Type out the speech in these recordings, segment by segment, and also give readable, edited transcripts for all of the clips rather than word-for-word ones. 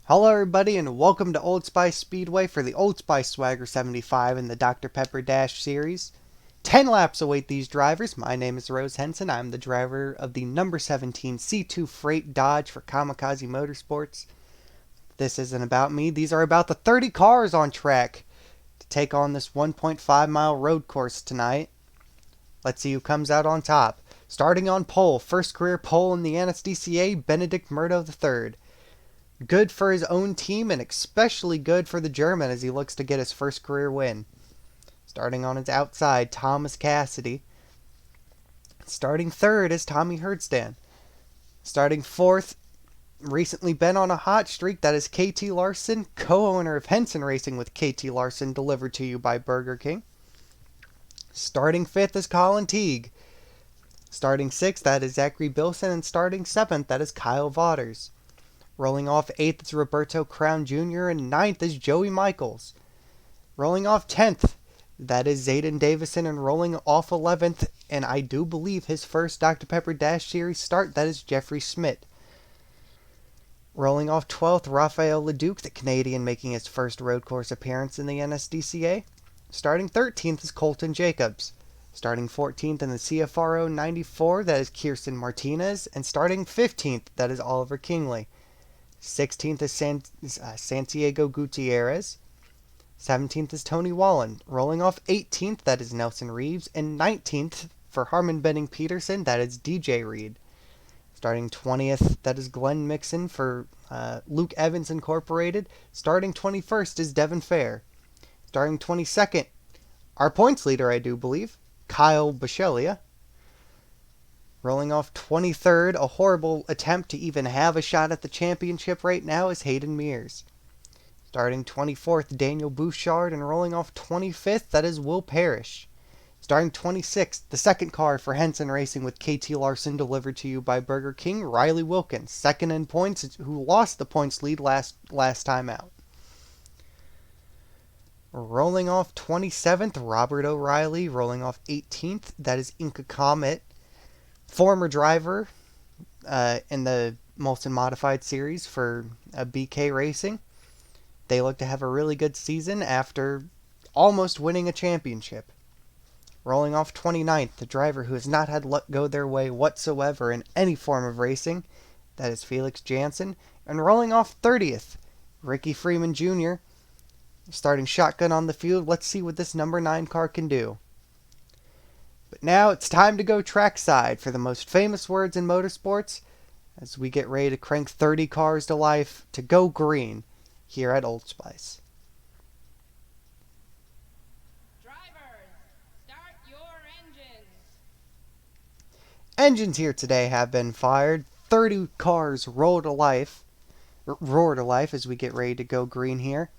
Hello everybody and welcome to Old Spice Speedway for the Old Spice Swagger 75 in the Dr. Pepper Dash series. 10 laps await these drivers. My name is Rose Henson. I'm the driver of the number 17 C2 Freight Dodge for Kamikaze Motorsports. This isn't about me. These are about the 30 cars on track to take on this 1.5 mile road course tonight. Let's see who comes out on top. Starting on pole, first career pole in the NSDCA, Benedict Murdo III. Good for his own team and especially good for the German as he looks to get his first career win. Starting on his outside, Thomas Cassidy. Starting third is Tommy Herdstan. Starting fourth, recently been on a hot streak, that is KT Larson, co-owner of Henson Racing with KT Larson, delivered to you by Burger King. Starting fifth is Colin Teague. Starting sixth, that is Zachary Bilson, and starting seventh, that is Kyle Vaughters. Rolling off 8th is Roberto Crown Jr. and 9th is Joey Michaels. Rolling off 10th, that is Zayden Davison, and rolling off 11th, and I do believe his first Dr. Pepper Dash Series start, that is Jeffrey Schmidt. Rolling off 12th, Raphael Leduc, the Canadian, making his first road course appearance in the NSDCA. Starting 13th is Colton Jacobs. Starting 14th in the CFRO 94, that is Kirsten Martinez, and starting 15th, that is Oliver Kingley. 16th is Santiago Gutierrez. 17th is Tony Wallen. Rolling off 18th, that is Nelson Reeves. And 19th for Harmon Benning Peterson, that is DJ Reed. Starting 20th, that is Glenn Mixon for Luke Evans Incorporated. Starting 21st is Devin Fair. Starting 22nd, our points leader, I do believe, Kyle Bachelia. Rolling off 23rd, a horrible attempt to even have a shot at the championship right now, is Hayden Mears. Starting 24th, Daniel Bouchard, and rolling off 25th, that is Will Parrish. Starting 26th, the second car for Henson Racing with KT Larson, delivered to you by Burger King, Riley Wilkins, second in points, who lost the points lead last time out. Rolling off 27th, Robert O'Reilly. Rolling off 18th, that is Inca Comet. Former driver in the Molson Modified Series for BK Racing. They look to have a really good season after almost winning a championship. Rolling off 29th, the driver who has not had luck go their way whatsoever in any form of racing, that is Felix Jansen. And rolling off 30th, Ricky Freeman Jr. Starting shotgun on the field. Let's see what this number 9 car can do. But now it's time to go trackside for the most famous words in motorsports as we get ready to crank 30 cars to life to go green here at Old Spice. Drivers, start your engines. Engines here today have been fired. 30 cars roar to life as we get ready to go green here.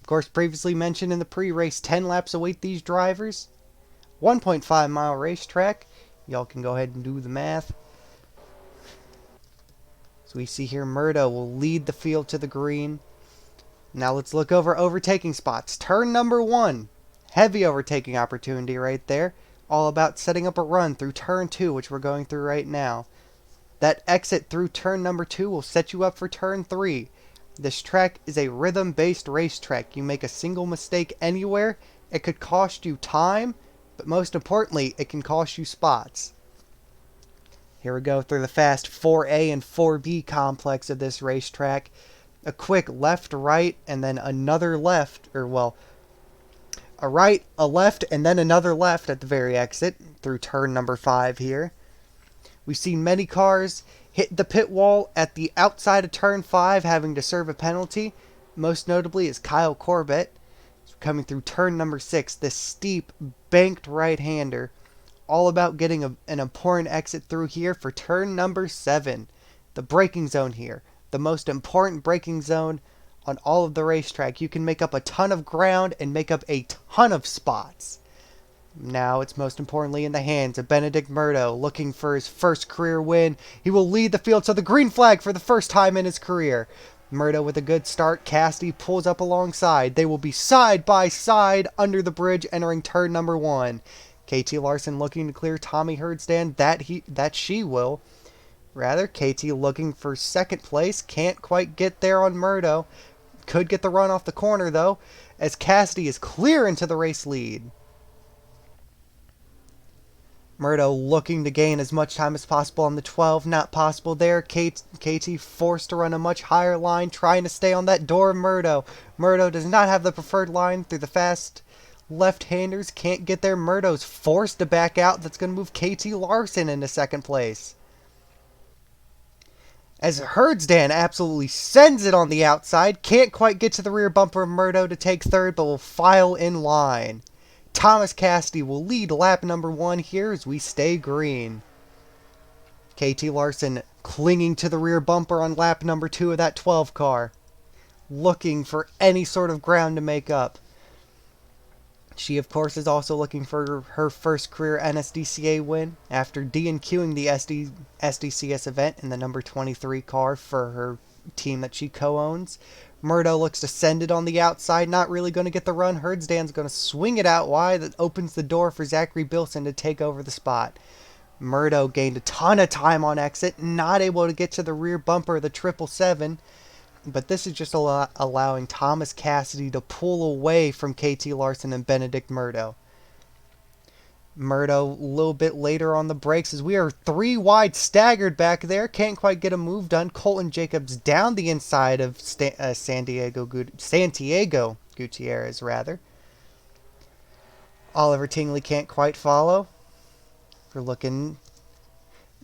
Of course, previously mentioned in the pre-race, 10 laps await these drivers. 1.5 mile racetrack. Y'all can go ahead and do the math. So we see here Murdo will lead the field to the green. Now let's look over overtaking spots. Turn number 1. Heavy overtaking opportunity right there. All about setting up a run through turn 2, which we're going through right now. That exit through turn number 2 will set you up for turn 3. This track is a rhythm-based racetrack. You make a single mistake anywhere, it could cost you time, but most importantly, it can cost you spots. Here we go through the fast 4A and 4B complex of this racetrack. A quick left, right, and then another left, or well, a right, a left, and then another left at the very exit through turn number 5 here. We've seen many cars hit the pit wall at the outside of turn 5, having to serve a penalty. Most notably is Kyle Corbett. Coming through turn number 6, this steep, banked right-hander. All about getting an important exit through here for turn number 7. The braking zone here. The most important braking zone on all of the racetrack. You can make up a ton of ground and make up a ton of spots. Now it's most importantly in the hands of Benedict Murdo, looking for his first career win. He will lead the field to the green flag for the first time in his career. Murdo with a good start. Cassidy pulls up alongside. They will be side by side under the bridge entering turn number 1. KT Larson looking to clear Tommy Herdstan. That she will. Rather, KT looking for second place. Can't quite get there on Murdo. Could get the run off the corner, though, as Cassidy is clear into the race lead. Murdo looking to gain as much time as possible on the 12. Not possible there. KT forced to run a much higher line, trying to stay on that door of Murdo. Murdo does not have the preferred line through the fast left-handers. Can't get there. Murdo's forced to back out. That's going to move KT Larson into second place. As Herdsdan absolutely sends it on the outside. Can't quite get to the rear bumper of Murdo to take third, but will file in line. Thomas Cassidy will lead lap number 1 here as we stay green. KT Larson clinging to the rear bumper on lap number 2 of that 12 car. Looking for any sort of ground to make up. She, of course, is also looking for her first career NSDCA win after DNQing the SDCS event in the number 23 car for her team that she co-owns. Murdo looks to send it on the outside, not really going to get the run. Herdsdan's going to swing it out wide. That opens the door for Zachary Bilson to take over the spot. Murdo gained a ton of time on exit, not able to get to the rear bumper of the 777. But this is just allowing Thomas Cassidy to pull away from KT Larson and Benedict Murdo. Murdo a little bit later on the brakes as we are 3 wide staggered back there. Can't quite get a move done. Colton Jacobs down the inside of Santiago Gutierrez, rather. Oliver Tingley can't quite follow. We're looking...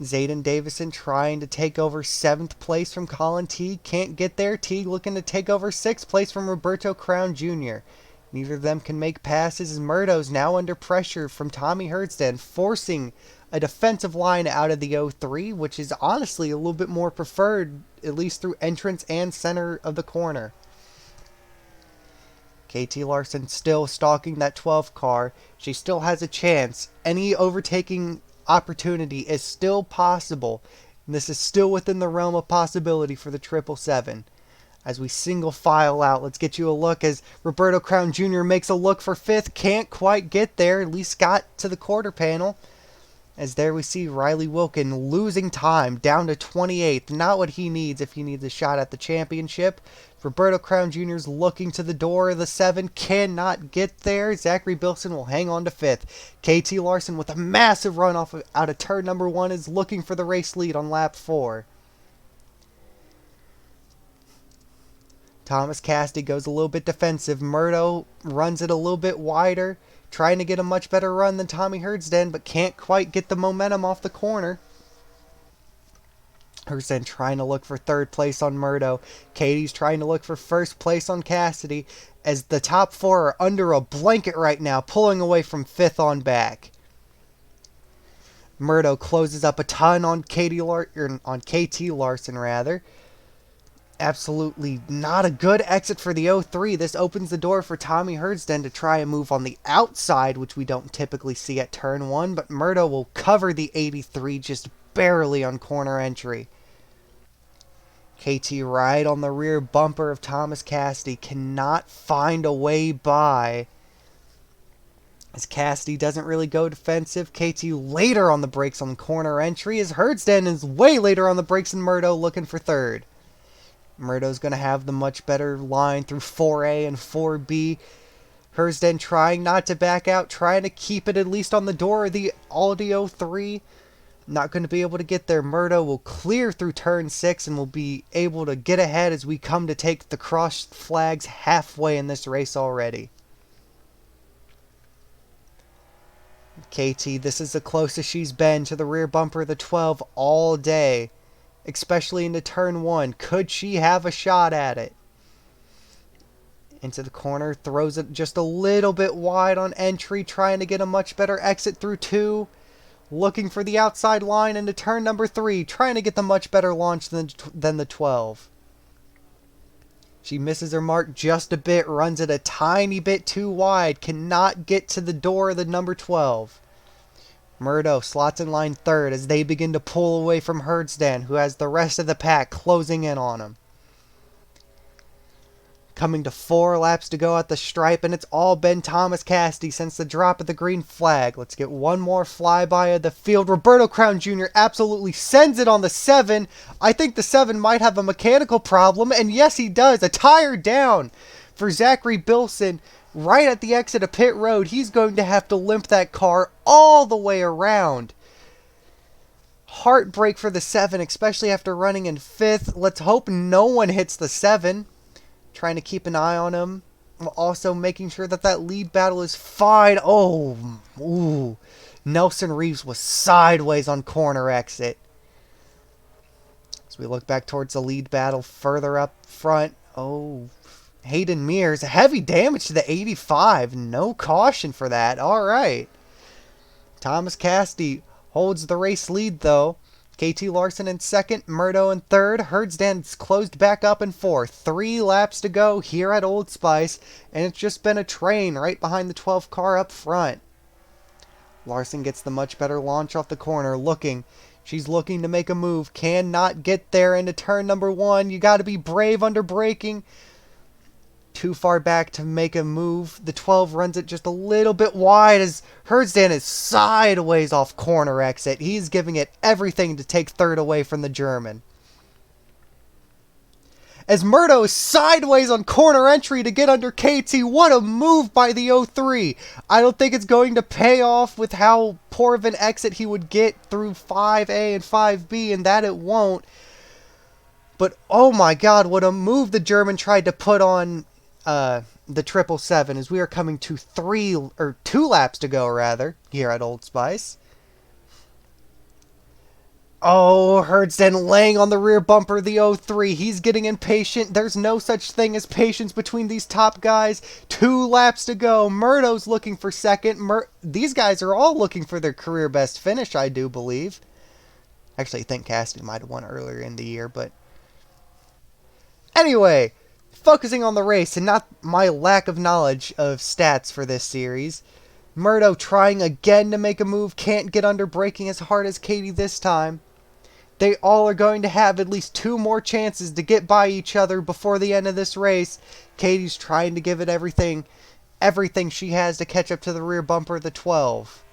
Zayden Davison trying to take over 7th place from Colin Teague. Can't get there. Teague looking to take over 6th place from Roberto Crown Jr. Neither of them can make passes as Murdo's now under pressure from Tommy Herdsdan, forcing a defensive line out of the 03, which is honestly a little bit more preferred, at least through entrance and center of the corner. KT Larson still stalking that 12 car. She still has a chance. Any overtaking opportunity is still possible. And this is still within the realm of possibility for the 777. As we single file out, let's get you a look as Roberto Crown Jr. makes a look for 5th. Can't quite get there. At least got to the quarter panel. As there we see Riley Wilkin losing time down to 28th. Not what he needs if he needs a shot at the championship. Roberto Crown Jr. is looking to the door of the 7. Cannot get there. Zachary Bilson will hang on to 5th. KT Larson with a massive run out of turn number 1 is looking for the race lead on lap 4. Thomas Cassidy goes a little bit defensive. Murdo runs it a little bit wider. Trying to get a much better run than Tommy Herdsdan, but can't quite get the momentum off the corner. Herdsdan trying to look for 3rd place on Murdo. Katie's trying to look for 1st place on Cassidy, as the top 4 are under a blanket right now, pulling away from 5th on back. Murdo closes up a ton on KT Larson, rather. Absolutely not a good exit for the 03. This opens the door for Tommy Herdsdan to try and move on the outside, which we don't typically see at turn 1, but Murdo will cover the 83 just barely on corner entry. KT right on the rear bumper of Thomas Cassidy, cannot find a way by. As Cassidy doesn't really go defensive, KT later on the brakes on corner entry, as Herdsdan is way later on the brakes than Murdo looking for 3rd. Murdo's going to have the much better line through 4A and 4B. Herdsdan trying not to back out, trying to keep it at least on the door of the Aldi 03. Not going to be able to get there. Murdo will clear through turn 6 and will be able to get ahead as we come to take the cross flags halfway in this race already. KT, this is the closest she's been to the rear bumper of the 12 all day, especially into turn 1. Could she have a shot at it? Into the corner, throws it just a little bit wide on entry, trying to get a much better exit through 2. Looking for the outside line into turn number 3, trying to get the much better launch than the 12. She misses her mark just a bit, runs it a tiny bit too wide, cannot get to the door of the number 12. Murdo slots in line 3rd as they begin to pull away from Herdsdan, who has the rest of the pack closing in on him. Coming to 4 laps to go at the stripe, and it's all been Thomas Cassidy since the drop of the green flag. Let's get one more flyby of the field. Roberto Crown Jr. absolutely sends it on the 7. I think the 7 might have a mechanical problem, and yes, he does. A tire down for Zachary Bilson right at the exit of pit road. He's going to have to limp that car all the way around. Heartbreak for the 7, especially after running in 5th. Let's hope no one hits the 7. Trying to keep an eye on him. Also making sure that that lead battle is fine. Oh, ooh. Nelson Reeves was sideways on corner exit. As we look back towards the lead battle further up front. Oh, Hayden Mears. Heavy damage to the 85. No caution for that. All right. Thomas Cassidy holds the race lead, though. KT Larson in 2nd, Murdo in 3rd. Herdsden's closed back up in 4th. 3 laps to go here at Old Spice, and it's just been a train right behind the 12 car up front. Larson gets the much better launch off the corner, She's looking to make a move. Cannot get there into turn number 1. You got to be brave under braking. Too far back to make a move. The 12 runs it just a little bit wide as Herdsden is sideways off corner exit. He's giving it everything to take 3rd away from the German. As Murdo is sideways on corner entry to get under KT. What a move by the 03. I don't think it's going to pay off with how poor of an exit he would get through 5A and 5B, and that it won't. But oh my god, what a move the German tried to put on the 777 as we are coming to 2 laps to go rather here at Old Spice. Oh, Herdsden laying on the rear bumper of the 03. He's getting impatient. There's no such thing as patience between these top guys. 2 laps to go. Murdo's looking for 2nd. These guys are all looking for their career best finish, I do believe. Actually, I think Cassidy might have won earlier in the year, but anyway, focusing on the race and not my lack of knowledge of stats for this series. Murdo trying again to make a move. Can't get under braking as hard as Katie this time. They all are going to have at least 2 more chances to get by each other before the end of this race. Katie's trying to give it everything she has to catch up to the rear bumper of the 12.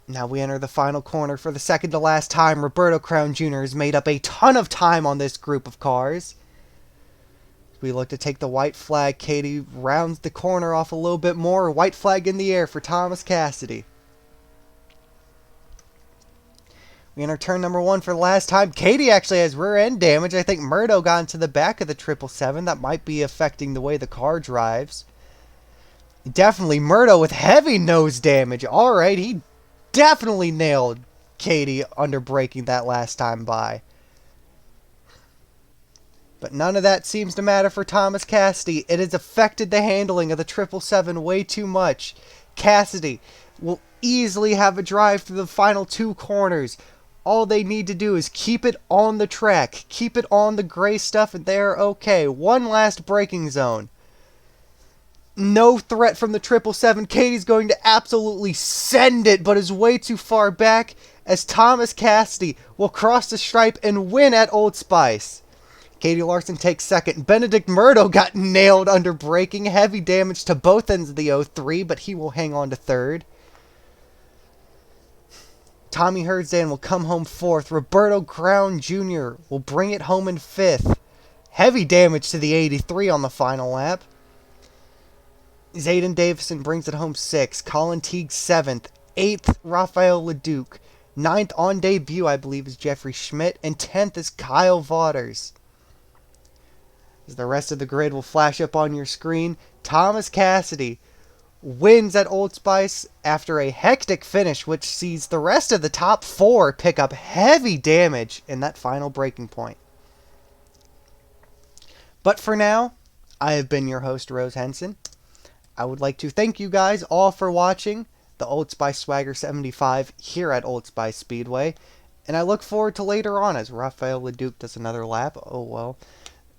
Now we enter the final corner for the second to last time. Roberto Crown Jr. has made up a ton of time on this group of cars. We look to take the white flag. Katie rounds the corner off a little bit more. White flag in the air for Thomas Cassidy. We enter turn number 1 for the last time. Katie actually has rear end damage. I think Murdo got into the back of the 777. That might be affecting the way the car drives. Definitely Murdo with heavy nose damage. Alright, he definitely nailed Katie under braking that last time by. But none of that seems to matter for Thomas Cassidy. It has affected the handling of the 777 way too much. Cassidy will easily have a drive through the final 2 corners. All they need to do is keep it on the track. Keep it on the gray stuff and they're okay. One last braking zone. No threat from the 777. Katie's going to absolutely send it, but is way too far back as Thomas Cassidy will cross the stripe and win at Old Spice. Katie Larson takes 2nd. Benedict Murdo got nailed under braking. Heavy damage to both ends of the 03, but he will hang on to 3rd. Tommy Herdsden will come home 4th. Roberto Crown Jr. will bring it home in 5th. Heavy damage to the 83 on the final lap. Zayden Davison brings it home 6th. Colin Teague 7th. 8th, Raphael Leduc. 9th on debut, I believe, is Jeffrey Schmidt. And 10th is Kyle Vaughters. As the rest of the grid will flash up on your screen, Thomas Cassidy wins at Old Spice after a hectic finish, which sees the rest of the top 4 pick up heavy damage in that final breaking point. But for now, I have been your host, Rose Henson. I would like to thank you guys all for watching the Old Spice Swagger 75 here at Old Spice Speedway. And I look forward to later on as Raphael Leduc does another lap. Oh well.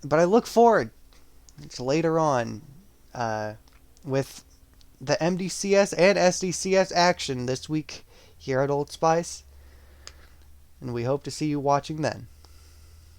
But I look forward to later on with the MDCS and SDCS action this week here at Old Spice. And we hope to see you watching then.